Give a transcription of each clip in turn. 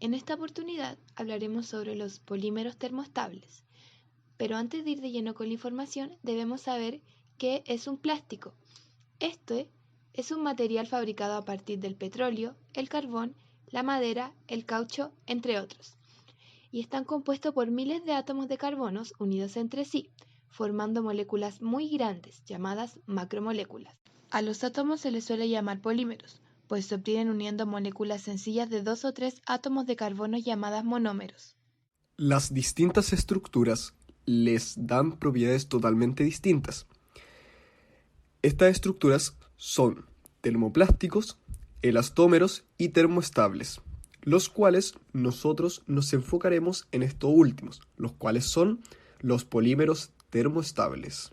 En esta oportunidad hablaremos sobre los polímeros termoestables, pero antes de ir de lleno con la información debemos saber qué es un plástico. Este es un material fabricado a partir del petróleo, el carbón, la madera, el caucho, entre otros, y están compuestos por miles de átomos de carbonos unidos entre sí, formando moléculas muy grandes llamadas macromoléculas. A los átomos se les suele llamar polímeros, pues se obtienen uniendo moléculas sencillas de 2 o 3 átomos de carbono llamadas monómeros. Las distintas estructuras les dan propiedades totalmente distintas. Estas estructuras son termoplásticos, elastómeros y termoestables, los cuales nosotros nos enfocaremos en estos últimos, los cuales son los polímeros termoestables.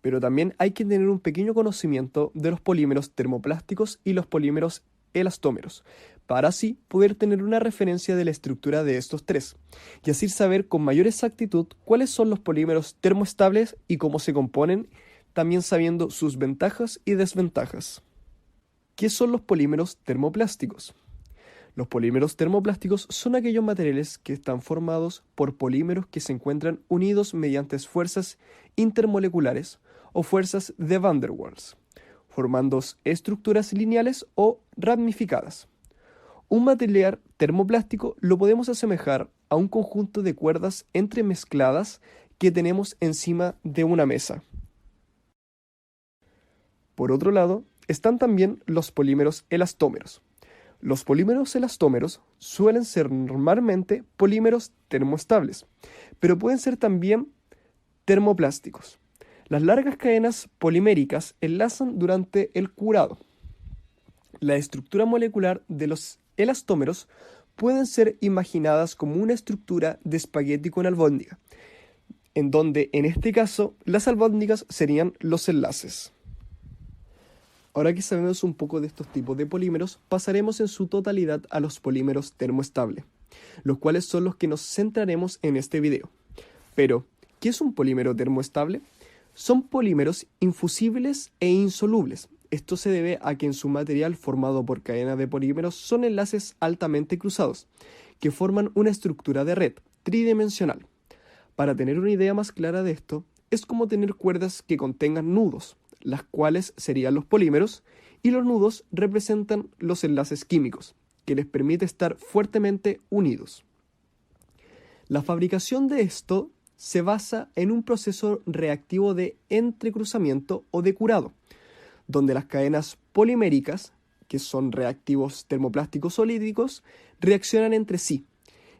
Pero también hay que tener un pequeño conocimiento de los polímeros termoplásticos y los polímeros elastómeros, para así poder tener una referencia de la estructura de estos tres, y así saber con mayor exactitud cuáles son los polímeros termoestables y cómo se componen, también sabiendo sus ventajas y desventajas. ¿Qué son los polímeros termoplásticos? Los polímeros termoplásticos son aquellos materiales que están formados por polímeros que se encuentran unidos mediante fuerzas intermoleculares o fuerzas de Van der Waals, formando estructuras lineales o ramificadas. Un material termoplástico lo podemos asemejar a un conjunto de cuerdas entremezcladas que tenemos encima de una mesa. Por otro lado, están también los polímeros elastómeros. Los polímeros elastómeros suelen ser normalmente polímeros termoestables, pero pueden ser también termoplásticos. Las largas cadenas poliméricas enlazan durante el curado. La estructura molecular de los elastómeros pueden ser imaginadas como una estructura de espagueti con albóndiga, en donde en este caso las albóndigas serían los enlaces. Ahora que sabemos un poco de estos tipos de polímeros, pasaremos en su totalidad a los polímeros termoestables, los cuales son los que nos centraremos en este video. Pero, ¿qué es un polímero termoestable? Son polímeros infusibles e insolubles. Esto se debe a que en su material formado por cadenas de polímeros son enlaces altamente cruzados, que forman una estructura de red tridimensional. Para tener una idea más clara de esto, es como tener cuerdas que contengan nudos, las cuales serían los polímeros, y los nudos representan los enlaces químicos, que les permite estar fuertemente unidos. La fabricación de esto se basa en un proceso reactivo de entrecruzamiento o de curado, donde las cadenas poliméricas, que son reactivos termoplásticos solídicos, reaccionan entre sí,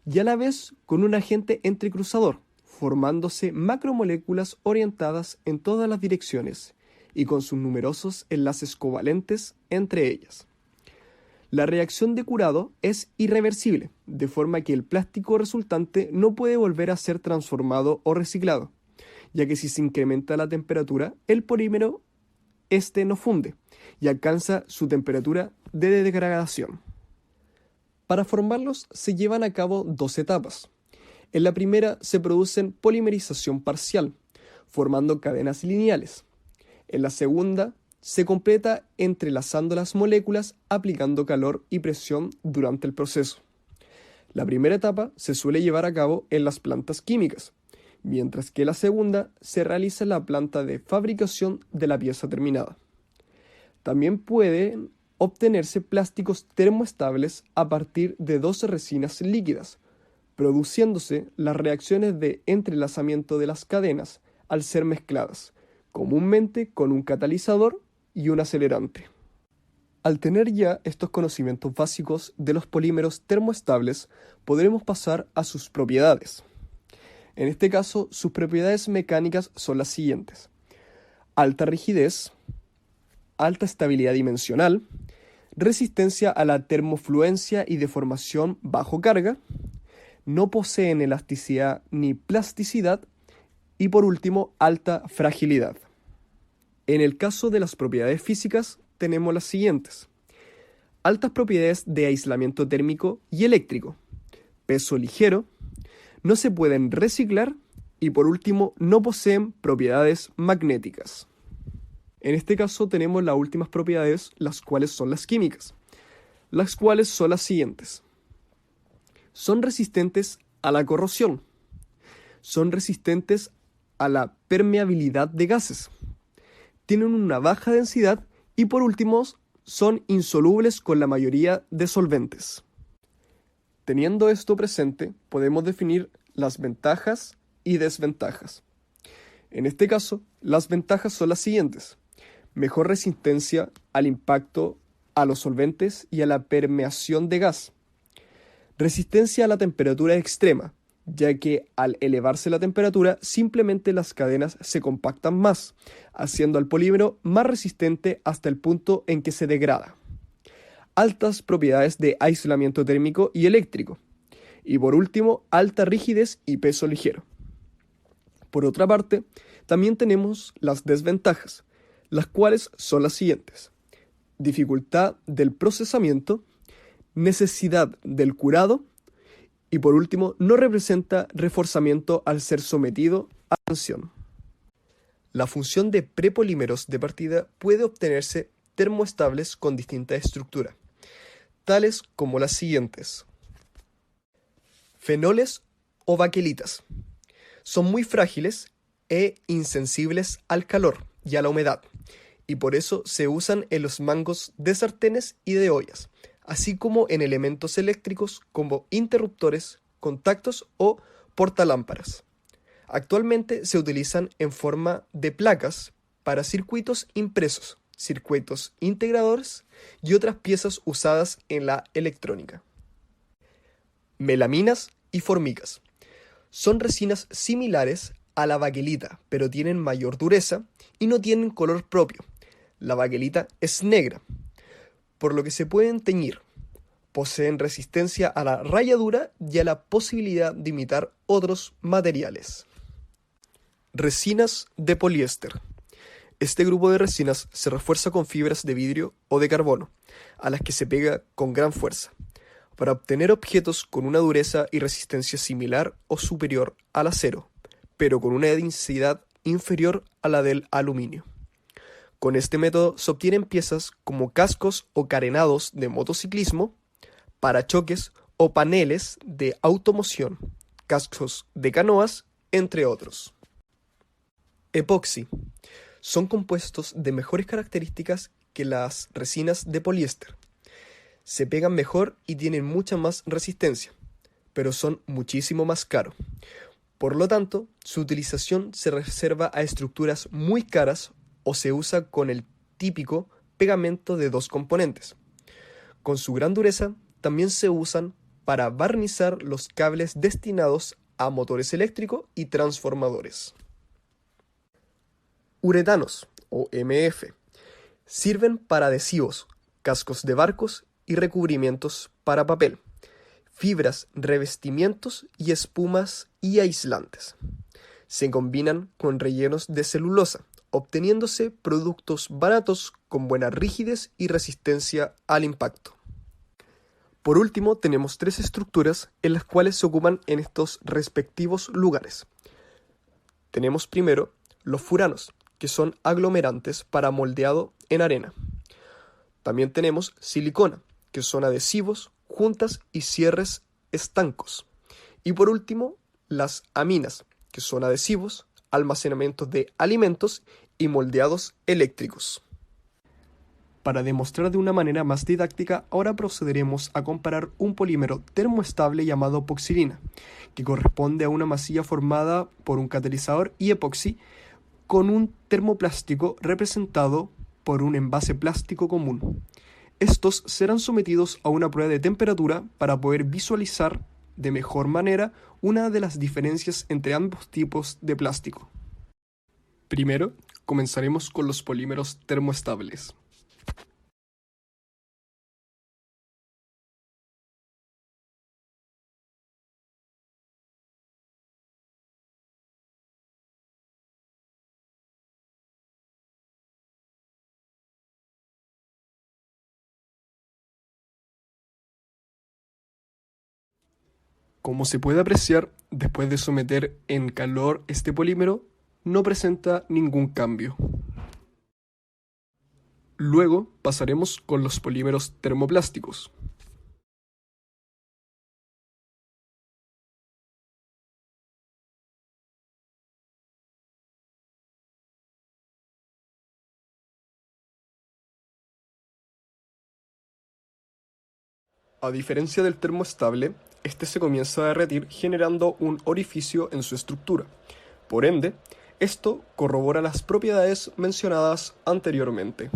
y a la vez con un agente entrecruzador, formándose macromoléculas orientadas en todas las direcciones, y con sus numerosos enlaces covalentes entre ellas. La reacción de curado es irreversible, de forma que el plástico resultante no puede volver a ser transformado o reciclado, ya que si se incrementa la temperatura, el polímero no funde y alcanza su temperatura de degradación. Para formarlos se llevan a cabo dos etapas. En la primera se producen polimerización parcial, formando cadenas lineales. En la segunda, se completa entrelazando las moléculas aplicando calor y presión durante el proceso. La primera etapa se suele llevar a cabo en las plantas químicas, mientras que la segunda se realiza en la planta de fabricación de la pieza terminada. También pueden obtenerse plásticos termoestables a partir de 12 resinas líquidas, produciéndose las reacciones de entrelazamiento de las cadenas al ser mezcladas, comúnmente con un catalizador y un acelerante. Al tener ya estos conocimientos básicos de los polímeros termoestables, podremos pasar a sus propiedades. En este caso, sus propiedades mecánicas son las siguientes: alta rigidez, alta estabilidad dimensional, resistencia a la termofluencia y deformación bajo carga, no poseen elasticidad ni plasticidad, y por último, alta fragilidad. En el caso de las propiedades físicas, tenemos las siguientes: altas propiedades de aislamiento térmico y eléctrico, peso ligero, no se pueden reciclar y por último, no poseen propiedades magnéticas. En este caso tenemos las últimas propiedades, las cuales son las químicas, las cuales son las siguientes: Son resistentes a la corrosión. Son resistentes a la permeabilidad de gases. Tienen una baja densidad y por último son insolubles con la mayoría de solventes. Teniendo esto presente, podemos definir las ventajas y desventajas. En este caso, las ventajas son las siguientes: mejor resistencia al impacto, a los solventes y a la permeación de gas. Resistencia a la temperatura extrema, ya que al elevarse la temperatura simplemente las cadenas se compactan más, haciendo al polímero más resistente hasta el punto en que se degrada. Altas propiedades de aislamiento térmico y eléctrico. Y por último, alta rigidez y peso ligero. Por otra parte, también tenemos las desventajas, las cuales son las siguientes: dificultad del procesamiento, necesidad del curado y por último, no representa reforzamiento al ser sometido a tensión. La función de prepolímeros de partida puede obtenerse termoestables con distinta estructura, tales como las siguientes: fenoles o baquelitas. Son muy frágiles e insensibles al calor y a la humedad, y por eso se usan en los mangos de sartenes y de ollas, así como en elementos eléctricos como interruptores, contactos o portalámparas. Actualmente se utilizan en forma de placas para circuitos impresos, circuitos integradores y otras piezas usadas en la electrónica. Melaminas y formicas. Son resinas similares a la baquelita, pero tienen mayor dureza y no tienen color propio. La baquelita es negra, por lo que se pueden teñir. Poseen resistencia a la rayadura y a la posibilidad de imitar otros materiales. Resinas de poliéster. Este grupo de resinas se refuerza con fibras de vidrio o de carbono, a las que se pega con gran fuerza, para obtener objetos con una dureza y resistencia similar o superior al acero, pero con una densidad inferior a la del aluminio. Con este método se obtienen piezas como cascos o carenados de motociclismo, parachoques o paneles de automoción, cascos de canoas, entre otros. Epoxi. Son compuestos de mejores características que las resinas de poliéster. Se pegan mejor y tienen mucha más resistencia, pero son muchísimo más caros. Por lo tanto, su utilización se reserva a estructuras muy caras o se usa con el típico pegamento de dos componentes. Con su gran dureza, también se usan para barnizar los cables destinados a motores eléctricos y transformadores. Uretanos, o MF, sirven para adhesivos, cascos de barcos y recubrimientos para papel, fibras, revestimientos y espumas y aislantes. Se combinan con rellenos de celulosa, obteniéndose productos baratos con buena rigidez y resistencia al impacto. Por último, tenemos tres estructuras en las cuales se ocupan en estos respectivos lugares. Tenemos primero los furanos, que son aglomerantes para moldeado en arena. También tenemos silicona, que son adhesivos, juntas y cierres estancos. Y por último, las aminas, que son adhesivos, almacenamientos de alimentos y moldeados eléctricos. Para demostrar de una manera más didáctica, ahora procederemos a comparar un polímero termoestable llamado epoxilina, que corresponde a una masilla formada por un catalizador y epoxi, con un termoplástico representado por un envase plástico común. Estos serán sometidos a una prueba de temperatura para poder visualizar de mejor manera una de las diferencias entre ambos tipos de plástico. Primero, comenzaremos con los polímeros termoestables. Como se puede apreciar, después de someter en calor este polímero, no presenta ningún cambio. Luego pasaremos con los polímeros termoplásticos. A diferencia del termoestable, este se comienza a derretir generando un orificio en su estructura. Por ende, esto corrobora las propiedades mencionadas anteriormente.